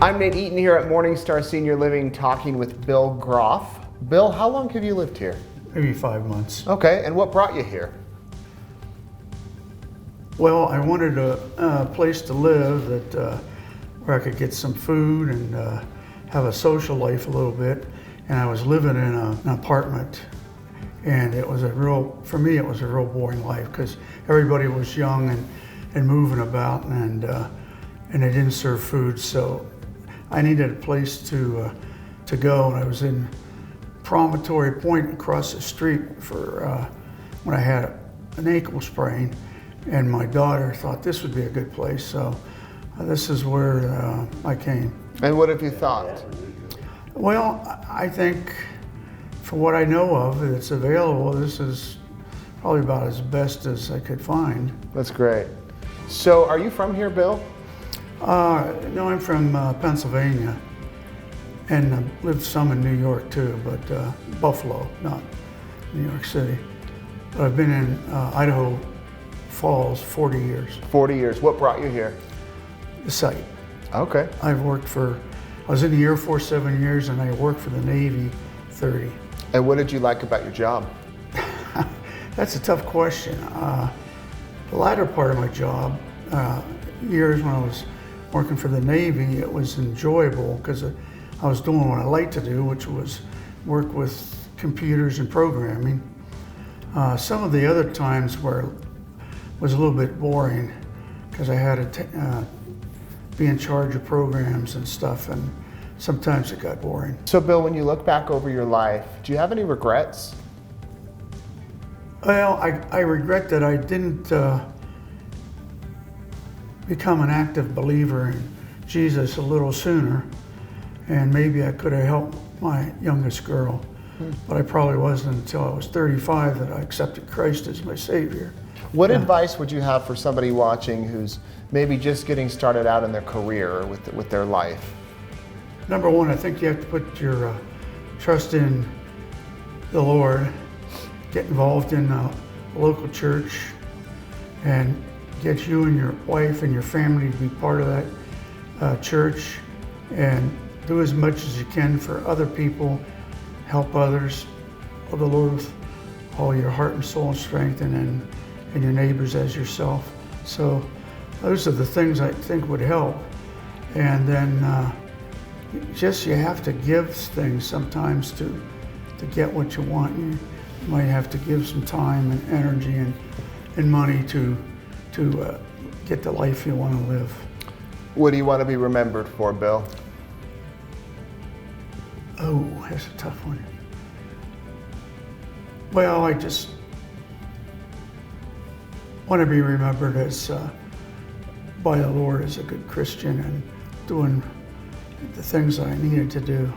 I'm Nate Eaton here at MorningStar Senior Living talking with Bill Grof. Bill, how long have you lived here? Maybe 5 months. Okay, and what brought you here? Well, I wanted a place to live that where I could get some food and have a social life a little bit. And I was living in an apartment, and it was for me, it was a real boring life because everybody was young and moving about, and they didn't serve food. So I needed a place to go, and I was in Promontory Point across the street for when I had an ankle sprain, and my daughter thought this would be a good place. So this is where I came. And what have you thought? Well, I think for what I know of that's available, this is probably about as best as I could find. That's great. So are you from here, Bill? No, I'm from Pennsylvania, and I lived some in New York too, but Buffalo, not New York City. But I've been in Idaho Falls 40 years. 40 years. What brought you here? The site. Okay. I was in the Air Force 7 years, and I worked for the Navy 30. And what did you like about your job? That's a tough question. The latter part of my job, years when I was working for the Navy, it was enjoyable because I was doing what I like to do, which was work with computers and programming. Some of the other times was a little bit boring because I had to be in charge of programs and stuff, and sometimes it got boring. So Bill, when you look back over your life, do you have any regrets? Well, I regret that I didn't become an active believer in Jesus a little sooner, and maybe I could have helped my youngest girl, but I probably wasn't until I was 35 that I accepted Christ as my Savior. What advice would you have for somebody watching who's maybe just getting started out in their career or with their life? Number one, I think you have to put your trust in the Lord, get involved in a local church, and get you and your wife and your family to be part of that church, and do as much as you can for other people, help others, love the Lord with all your heart and soul and strength, and your neighbors as yourself. So those are the things I think would help. And then you have to give things sometimes to get what you want. You might have to give some time and energy and money to get the life you want to live. What do you want to be remembered for, Bill? Oh, that's a tough one. Well, I just want to be remembered as by the Lord as a good Christian and doing the things that I needed to do.